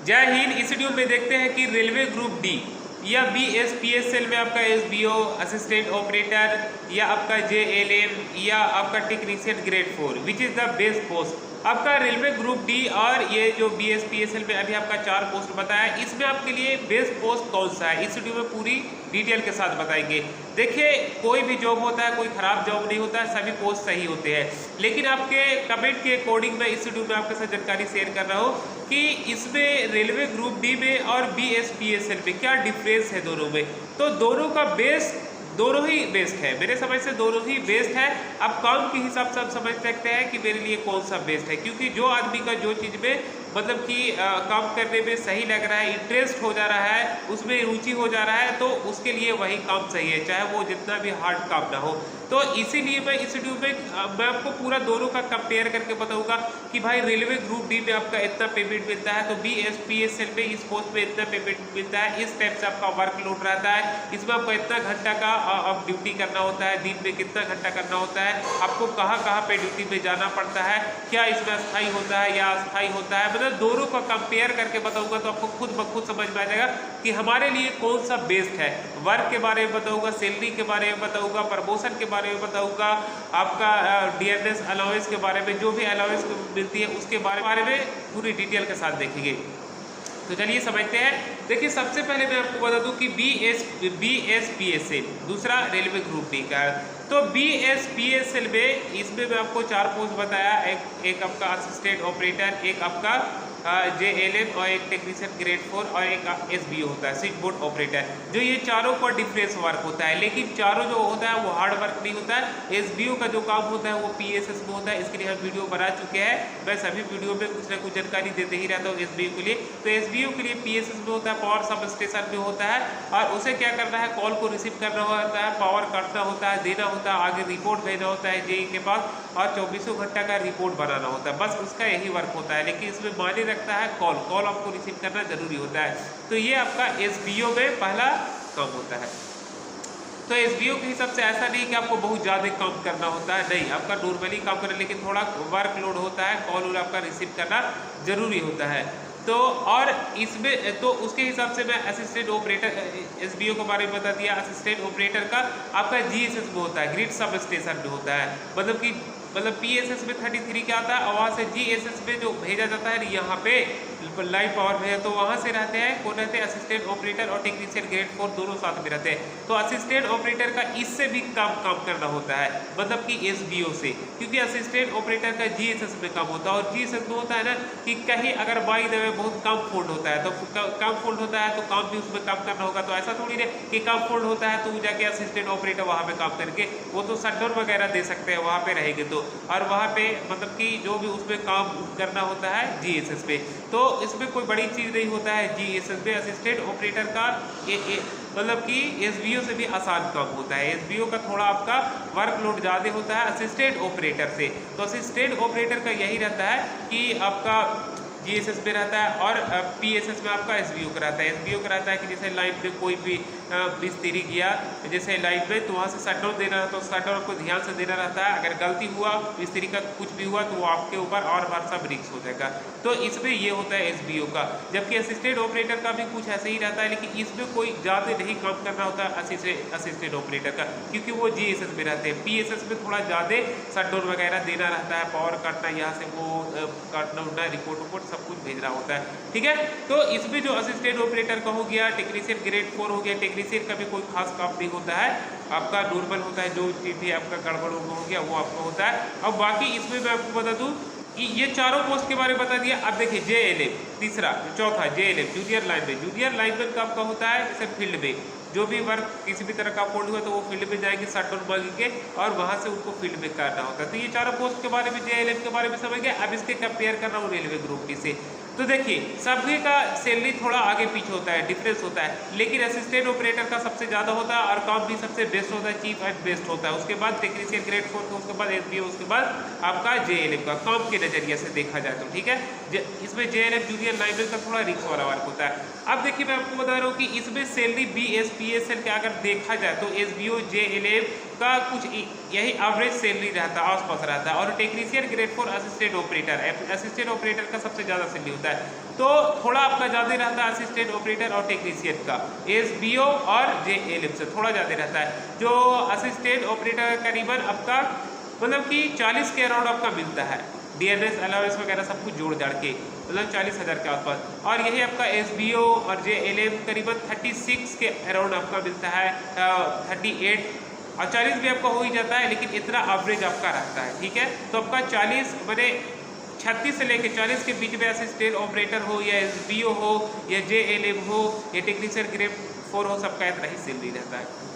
जय हिंद। इस वीडियो में देखते हैं कि रेलवे ग्रुप डी या BSPSL में आपका SBO असिस्टेंट ऑपरेटर या आपका JLM या आपका technician grade 4 which is the best post. आपका रेलवे ग्रुप डी और ये जो BSPSL में अभी आपका 4 पोस्ट बताया, इसमें आपके लिए बेस्ट पोस्ट कौन सा है, इस वीडियो में पूरी डिटेल के साथ बताएंगे। देखिए, कोई भी जॉब होता है, कोई खराब जॉब नहीं होता है, सभी पोस्ट सही होते हैं। लेकिन आपके कमेंट के अकॉर्डिंग मैं इस वीडियो में आपके साथ जानकारी शेयर कर रहा हूँ कि इसमें रेलवे ग्रुप डी में और BSPSL में क्या डिफरेंस है दोनों में। तो दोनों का बेस्ट दोनों ही बेस्ट है, मेरे समझ से दोनों ही बेस्ट है। अब काम के हिसाब से आप समझ सकते हैं कि मेरे लिए कौन सा बेस्ट है, क्योंकि जो आदमी का जो चीज़ में मतलब कि काम करने में सही लग रहा है, इंटरेस्ट हो जा रहा है, उसमें रुचि हो जा रहा है, तो उसके लिए वही काम सही है, चाहे वो जितना भी हार्ड काम ना हो। तो इसीलिए मैं इस वीडियो में मैं आपको पूरा दोनों का कंपेयर करके बताऊंगा कि भाई रेलवे ग्रुप डी में आपका इतना पेमेंट मिलता है, तो BSPSL में इस पोस्ट में इतना पेमेंट मिलता है, इस टाइप से आपका वर्कलोड रहता है, इसमें आपको इतना घंटा का अब ड्यूटी करना होता है, दिन में कितना घंटा करना होता है, आपको कहाँ कहाँ पे ड्यूटी में जाना पड़ता है, क्या इसमें अस्थायी होता है या अस्थायी होता है। मतलब दोनों का कंपेयर करके बताऊंगा तो आपको खुद ब खुद समझ में आ जाएगा कि हमारे लिए कौन सा बेस्ट है। वर्क के बारे में बताऊंगा, सैलरी के बारे में बताऊंगा, प्रमोशन के बारे में बताऊंगा, आपका डियरनेस अलाउंस के बारे में, जो भी अलाउंस मिलती है उसके बारे में पूरी डिटेल के साथ देखेंगे। तो चलिए समझते हैं। देखिए, सबसे पहले मैं आपको बता दूं कि BSPSL दूसरा रेलवे ग्रुप डी का। तो BSPSL में इसमें मैं आपको 4 पोस्ट बताया, एक आपका असिस्टेंट ऑपरेटर, एक आपका JLM और एक टेक्नीशियन ग्रेड 4 और एक SBO होता है, स्विच बोर्ड ऑपरेटर। जो ये चारों का डिफरेंस वर्क होता है, लेकिन चारों जो होता है वो हार्ड वर्क नहीं होता है। SBO का जो काम होता है वो PSS में होता है, इसके लिए हम वीडियो बना चुके हैं। मैं सभी वीडियो में कुछ ना कुछ जानकारी देते ही रहता हूँ SBO के लिए। तो SBO के लिए PSS में होता है, पावर सब स्टेशन में होता है, और उसे क्या करना है, कॉल को रिसीव करना होता है, पावर काटना होता है, देना होता है, आगे रिपोर्ट भेजना होता है JE के पास, और 24 घंटा का रिपोर्ट बनाना होता है। बस उसका यही वर्क होता है, लेकिन इसमें मायने रखता है कॉल आपको रिसीव करना जरूरी होता है। तो ये आपका SBO में पहला काम होता है। तो SBO के हिसाब से ऐसा नहीं कि आपको बहुत ज़्यादा काम करना होता है, नहीं, आपका नॉर्मली काम करना, लेकिन थोड़ा वर्कलोड होता है, कॉल आपका रिसीव करना जरूरी होता है। तो और इसमें तो उसके हिसाब से मैं असिस्टेंट ऑपरेटर SBO के बारे में बता दिया। असिस्टेंट ऑपरेटर का आपका GSS में होता है, ग्रिड सब स्टेशन में होता है, मतलब PSS में 33 क्या आता है, और वहाँ से GSS में जो भेजा जाता है यहाँ पे लाइव पावर भेजा, तो वहाँ से रहते हैं कौन रहते हैं, असिस्टेंट ऑपरेटर और टेक्नीशियन ग्रेड 4 दोनों साथ में रहते हैं। तो असिस्टेंट ऑपरेटर का इससे भी काम करना होता है, मतलब कि SBO से, क्योंकि असिस्टेंट ऑपरेटर का GSS में काम होता है। और GSS में होता है ना कि कहीं अगर बाई द वे बहुत कम फोल्ड होता है, तो कम फोल्ड होता है तो काम भी उसमें काम करना होगा। तो ऐसा थोड़ी नहीं कि कम फोल्ड होता है तो जाके असिस्टेंट ऑपरेटर वहाँ पे काम करके वो तो शटडाउन वगैरह दे सकते हैं वहाँ पे रहेंगे तो, और वहाँ पे मतलब कि जो भी उसमें काम करना होता है GSS पे। तो इसमें कोई बड़ी चीज़ नहीं होता है GSS में। असिस्टेंट ऑपरेटर का मतलब कि SBO से भी आसान काम होता है। SBO का थोड़ा आपका वर्कलोड ज़्यादा होता है असिस्टेंट ऑपरेटर से। तो असिस्टेंट ऑपरेटर का यही रहता है कि आपका GSS में रहता है, और PSS में आपका SBO का रहता है। SBO का रहता है कि जैसे लाइन में कोई भी मिस्त्री गया जैसे लाइन में, तो वहाँ से शटडाउन देना रहता है, तो शटडाउन को ध्यान से देना रहता है। अगर गलती हुआ, मिस्त्री का कुछ भी हुआ, तो वो आपके ऊपर और सब रिस्क हो जाएगा। तो इसमें ये होता है SBO का। जबकि असिस्टेंट ऑपरेटर का भी कुछ ऐसे ही रहता है, लेकिन इसमें कोई ज़्यादा नहीं काम करना होता है असिस्टेंट ऑपरेटर का, क्योंकि वो GSS में रहते हैं। PSS में थोड़ा ज़्यादा शटडाउन वगैरह देना रहता है, पावर काटना, यहाँ से वो काटना उठना, रिपोर्ट सब कुछ भेजना होता है, ठीक है। तो इसमें जो असिस्टेंट ऑपरेटर का हो गया, टेक्नीशियन ग्रेड 4 हो गया, टेक्नीशियन का भी कोई खास काम नहीं होता है, आपका नॉर्मल होता है, जो चीज़ भी आपका गड़बड़ हो गया वो आपका होता है। अब बाकी इसमें मैं आपको बता दूं कि ये चारों पोस्ट के बारे में बता दिया। अब देखिए JLM तीसरा, चौथा JLM junior lineman. Junior lineman का आपका होता है जैसे फील्ड में जो भी वर्क किसी भी तरह का फोल्ड हुआ तो वो फील्ड में जाएंगे, शटडाउन मांगेंगे और वहाँ से उनको फील्ड में करना होता है। तो ये चारों पोस्ट के बारे में JLM के बारे में समझ गए। अब इसके कंपेयर करना हूँ रेलवे ग्रुप डी से। तो देखिए, सभी का सैलरी थोड़ा आगे पीछे होता है, डिफरेंस होता है, लेकिन असिस्टेंट ऑपरेटर का सबसे ज़्यादा होता है और काम भी सबसे बेस्ट होता है, चीप एंड बेस्ट होता है। उसके बाद टेक्नीशियन ग्रेड 4 का, उसके बाद SBO, उसके बाद आपका JLM का काम के नज़रिए से देखा जाए तो, ठीक है। इसमें JLF जूनियर लाइनमैन का थोड़ा रिक्स वाला वर्क होता है। अब देखिए मैं आपको बता रहा हूँ कि इसमें सैलरी BSPSL का अगर देखा जाए तो SBO JLF का कुछ यही एवरेज सैलरी रहता है, आसपास रहता है। और टेक्नीशियन ग्रेड 4 असिस्टेंट ऑपरेटर का सबसे ज़्यादा सैलरी होता है, तो थोड़ा आपका ज़्यादा रहता है असिस्टेंट ऑपरेटर और टेक्नीशियन का SBO और JLF से थोड़ा ज़्यादा रहता है। जो असिस्टेंट ऑपरेटर करीबन आपका मतलब कि 40 के अराउंड आपका मिलता है, DNS अलाउंस वगैरह सब कुछ जोड़ जाड़ के, मतलब 40,000 के आसपास। और यही आपका SBO और JLF करीबन 36 के अराउंड आपका मिलता है, 38 और 40 भी आपका हो ही जाता है, लेकिन इतना एवरेज आपका रहता है। ठीक है, तो आपका 40 मैंने 36 से लेकर 40 के बीच में असिस्टेंट ऑपरेटर हो या SBO हो या JLF हो या टेक्नीशियन ग्रेड 4 हो, सबका इतना ही सैलरी रहता है।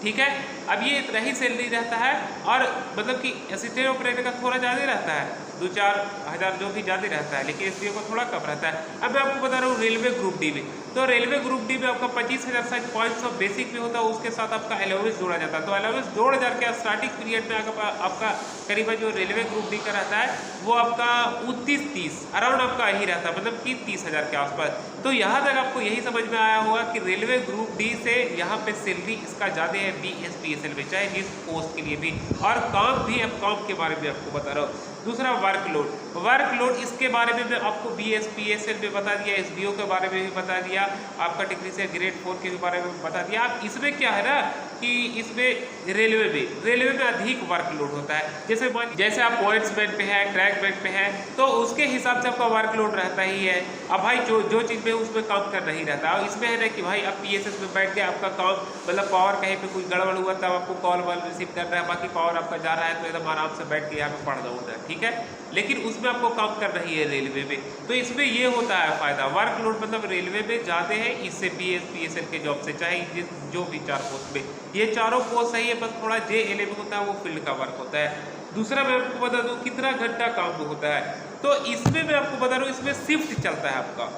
ठीक है, अब ये इतना ही सैलरी रहता है और मतलब कि असिस्टेंट ऑपरेटर का थोड़ा ज़्यादा रहता है, 2-4 हज़ार जो भी ज़्यादा रहता है, लेकिन SBO को थोड़ा कम रहता है। अब मैं आपको बता रहा हूँ रेलवे ग्रुप डी में, तो रेलवे ग्रुप डी में आपका 25,000 पॉइंट्स ऑफ बेसिक में होता है, उसके साथ आपका अलाउंस जोड़ा जाता है। तो अलाउंस जोड़ जाड़ के स्टार्टिंग पीरियड में आपका करीबन जो रेलवे ग्रुप डी का रहता है वो आपका 29-30 अराउंड आपका यही रहता है, मतलब कि 30,000 के आसपास। तो यहाँ तक आपको यही समझ में आया होगा कि रेलवे ग्रुप डी से यहाँ पे सैलरी इसका ज़्यादा है BSPSL में, चाहे जिस पोस्ट के लिए भी। और काम भी, अब काम के बारे में आपको बता रहा हूँ। दूसरा वर्कलोड इसके बारे में मैं आपको BSPSL में बता दिया, SBO के बारे में भी बता दिया, आपका टेक्नीशियन ग्रेड 4 के भी बारे में बता दिया। अब इसमें क्या है ना कि इसमें रेलवे में अधिक वर्कलोड होता है। जैसे आप पॉइंट्समैन पे है, ट्रैकमैन पे है, तो उसके हिसाब से आपका वर्कलोड रहता ही है। अब भाई जो चीज़ में उसमें काम करना ही रहता है। और इसमें है ना कि भाई अब PSS में बैठ के आपका काम मतलब पावर कहीं पे कोई गड़बड़ हुआ तब आपको कॉल रिसीव करना है, बाकी पावर आपका जा रहा है तो एकदम आराम से बैठ के यहाँ पे पढ़ना होता है। ठीक है, लेकिन उसमें आपको काम करना ही है रेलवे में, तो इसमें ये होता है फायदा। वर्कलोड मतलब रेलवे में ज़्यादा है इससे BSPSL के जॉब से, चाहे जो भी 4 पोस्ट में, ये चारों पोस्ट सही है, बस थोड़ा JLF होता है वो फील्ड का वर्क होता है। दूसरा मैं आपको बता दूं कितना घंटा काम होता है, तो इसमें मैं आपको बता रहा हूँ इसमें शिफ्ट चलता है आपका।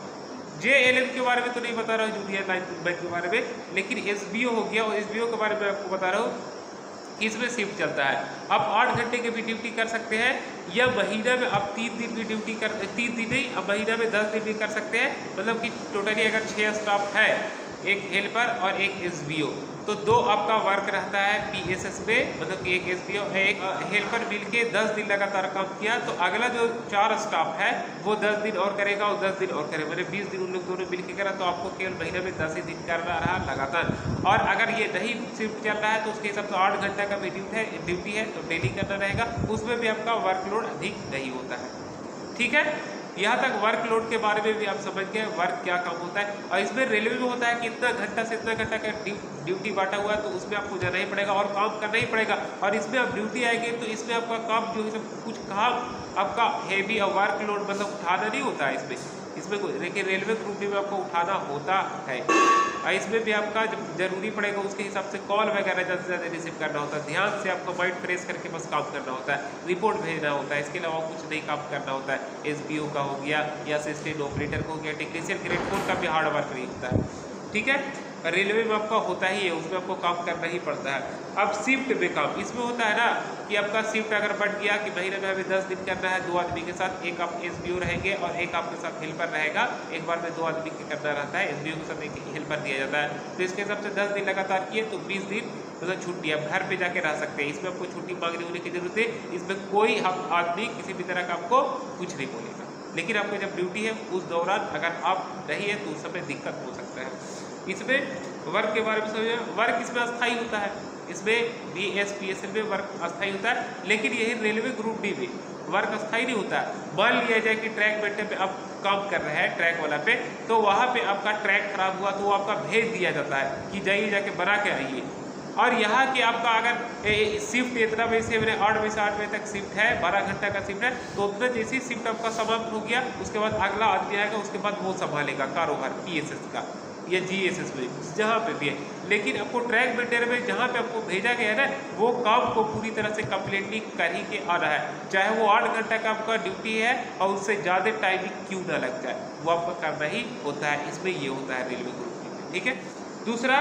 JLF के बारे में तो नहीं बता रहा हूँ, जूनियर लाइनमैन के बारे में, लेकिन SBO हो गया और SBO के बारे में आपको बता रहा हूँ इसमें शिफ्ट चलता है। आप 8 घंटे की भी ड्यूटी कर सकते हैं, या महीना में आप 3 दिन भी ड्यूटी 3 दिन नहीं, अब महीना में 10 दिन भी कर सकते हैं। मतलब कि टोटली अगर 6 स्टाफ है, एक हेल्पर और एक SBO, तो 2 आपका वर्क रहता है PSS में, मतलब कि एक SBO एक हेल्पर मिल के 10 दिन लगातार काम किया, तो अगला जो 4 स्टाफ है वो 10 दिन और करेगा और 10 दिन और करेगा, मैंने 20 दिन उन लोग दोनों मिल के करा, तो आपको केवल महीने में 10 ही दिन करना रहा लगातार। और अगर ये नहीं शिफ्ट चल रहा है तो उसके हिसाब से 8 घंटा का भी ड्यूटी है तो डेली करना रहेगा, उसमें भी आपका वर्कलोड अधिक नहीं होता है। ठीक है, यहाँ तक वर्कलोड के बारे में भी आप समझ गए वर्क क्या काम होता है। और इसमें रेलवे में होता है कि इतना घंटा से इतना घंटा का ड्यूटी बांटा हुआ है, तो उसमें आपको जाना ही पड़ेगा और काम करना ही पड़ेगा। और इसमें आप ड्यूटी आएंगे तो इसमें आपका काम जो है सब कुछ काम आपका हेवी और वर्कलोड मतलब उठाना नहीं होता है इसमें देखिए रेलवे ग्रुप में आपको उठाना होता है। और इसमें भी आपका जब जरूरी पड़ेगा उसके हिसाब से कॉल वगैरह ज़्यादा से ज़्यादा रिसीव करना होता है, ध्यान से आपको माइंड फ्रेश करके बस काम करना होता है, रिपोर्ट भेजना होता है, इसके अलावा कुछ नहीं काम करना होता है। SBO का हो गया या असिस्टेंट ऑपरेटर का हो गया, टेक्नीशियन ग्रेड 4 का भी हार्ड वर्क नहीं होता है। ठीक है, रेलवे में आपका होता ही है, उसमें आपको काम करना ही पड़ता है। अब शिफ्ट में काम इसमें होता है ना कि आपका शिफ्ट अगर बढ़ गया कि महीने में हमें 10 दिन करना है 2 आदमी के साथ, एक आप SBO रहेंगे और एक आपके साथ हेल्पर रहेगा, एक बार में 2 आदमी के करना रहता है, SBO के साथ एक हेल्पर दिया जाता है। तो इसके हिसाब से 10 दिन लगातार किए तो 20 दिन मतलब छुट्टी, आप घर पे जाके रह सकते हैं, इसमें आपको छुट्टी मांगने होने की जरूरत है, इसमें कोई आदमी किसी भी तरह का आपको कुछ नहीं बोलेगा। लेकिन आपको जब ड्यूटी है उस दौरान अगर आप नहीं है तो उस समय दिक्कत हो सकता है। इसमें वर्क के बारे में समझिए, वर्क इसमें अस्थायी होता है, इसमें BSPSL में वर्क अस्थायी होता है, लेकिन यही रेलवे ग्रुप डी में वर्क अस्थायी नहीं होता है। मान लिया जाए कि ट्रैक बेटे पे आप काम कर रहे हैं ट्रैक वाला पे, तो वहाँ पे आपका ट्रैक खराब हुआ तो वो आपका भेज दिया जाता है कि जाइए जाके बना के आइए। और यहाँ के आपका अगर शिफ्ट इतना बजे से मैंने 8 बजे से 8 बजे तक शिफ्ट है, 12 घंटा का शिफ्ट है, तो उतना जैसे ही शिफ्ट आपका समाप्त हो गया उसके बाद अगला आदमी आएगा, उसके बाद वो संभालेगा कारोबार PSS का या GSS में जहाँ पे भी है। लेकिन आपको ट्रैक बेटर में जहाँ पे आपको भेजा गया है ना, वो काम को पूरी तरह से कम्प्लीटली कर ही के आ रहा है, चाहे वो 8 घंटा का आपका ड्यूटी है और उससे ज़्यादा टाइमिंग क्यों ना लग जाए, वो आपका करना ही होता है। इसमें ये होता है रेलवे ग्रुप में। ठीक है, दूसरा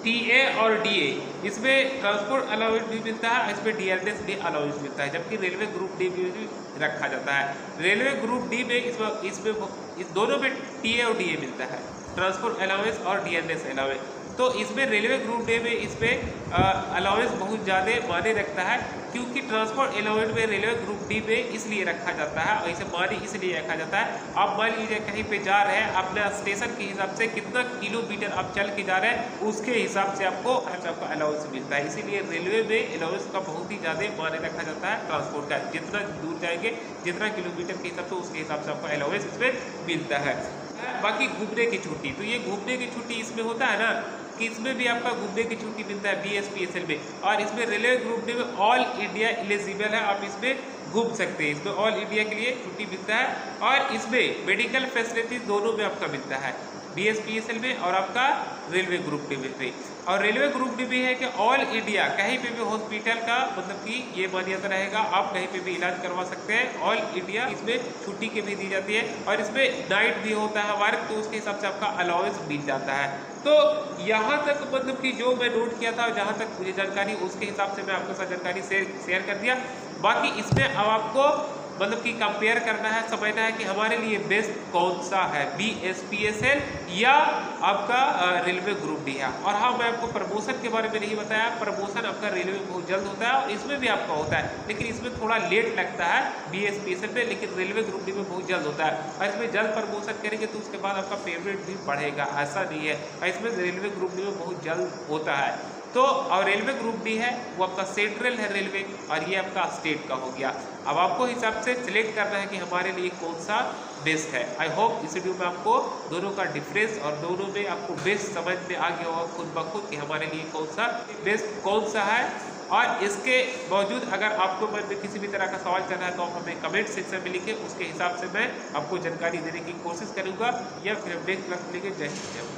टीए और डीए इसमें ट्रांसपोर्ट अलाउंस भी मिलता है, इसमें डीआरएस भी अलाउंस मिलता है, जबकि रेलवे ग्रुप डी में भी रखा जाता है। रेलवे ग्रुप डी में इसमें इस दोनों में टीए और डीए मिलता है, ट्रांसपोर्ट अलाउंस और डीआरएस अलाउंस। तो इसमें रेलवे ग्रुप डी में इसमें अलाउंस बहुत ज़्यादा मायने रखता है, क्योंकि ट्रांसपोर्ट अलाउंस में रेलवे ग्रुप डी में इसलिए रखा जाता है और इसे मायने इसलिए रखा जाता है, आप मान लीजिए कहीं पे जा रहे हैं, अपने स्टेशन के हिसाब से कितना किलोमीटर आप चल के जा रहे हैं उसके हिसाब से आपको अलाउंस मिलता है। इसीलिए रेलवे में अलाउंस का बहुत ही ज़्यादा मायने रखा जाता है ट्रांसपोर्ट का, जितना दूर जाएंगे जितना किलोमीटर के हिसाब से उसके हिसाब से आपको अलाउंस इसमें मिलता है। बाकी घूमने की छुट्टी, तो ये घूमने की छुट्टी इसमें होता है ना कि इसमें भी आपका घूमने की छुट्टी मिलता है BSPSL में, और इसमें रेलवे ग्रुप डी में ऑल इंडिया एलिजिबल है, आप इसमें घूम सकते हैं, इसमें ऑल इंडिया के लिए छुट्टी मिलता है। और इसमें मेडिकल फैसिलिटीज दोनों में आपका मिलता है, BSPSL में और आपका रेलवे ग्रुप डी में। और रेलवे ग्रुप डी भी है कि ऑल इंडिया कहीं पे भी हॉस्पिटल का मतलब कि ये मान्यता रहेगा, आप कहीं पे भी इलाज करवा सकते हैं, ऑल इंडिया इसमें छुट्टी की भी दी जाती है। और इसमें नाइट भी होता है हमारे, तो उसके हिसाब से आपका अलाउंस मिल जाता है। तो यहाँ तक मतलब कि जो मैं नोट किया था, जहाँ तक मुझे जानकारी, उसके हिसाब से मैं आपके साथ जानकारी शेयर कर दिया। बाकी इसमें अब आपको मतलब कि कंपेयर करना है, समझना है कि हमारे लिए बेस्ट कौन सा है, BSPSL या आपका रेलवे ग्रुप डी है। और हाँ, मैं आपको प्रमोशन के बारे में नहीं बताया, प्रमोशन आपका रेलवे में बहुत जल्द होता है और इसमें भी आपका होता है, लेकिन इसमें थोड़ा लेट लगता है BSPSL में, लेकिन रेलवे ग्रुप डी में बहुत जल्द होता है। और इसमें जल्द प्रमोशन करेंगे तो उसके बाद आपका पेमेंट भी बढ़ेगा, ऐसा नहीं है। और इसमें रेलवे ग्रुप डी में बहुत जल्द होता है। तो और रेलवे ग्रुप डी है वो आपका सेंट्रल है रेलवे, और ये आपका स्टेट का हो गया। अब आपको हिसाब से सिलेक्ट करना है कि हमारे लिए कौन सा बेस्ट है। आई होप इस वीडियो में आपको दोनों का डिफरेंस और दोनों में आपको बेस्ट समझ में आ गया होगा खुद ब खुद कि हमारे लिए कौन सा बेस्ट कौन सा है। और इसके बावजूद अगर आपको मन में किसी भी तरह का सवाल चल रहा है तो आप हमें कमेंट सेक्शन में लिखें, उसके हिसाब से मैं आपको जानकारी देने की कोशिश करूँगा। या फिर नेक्स्ट क्लास मिलेंगे। जय हिंद।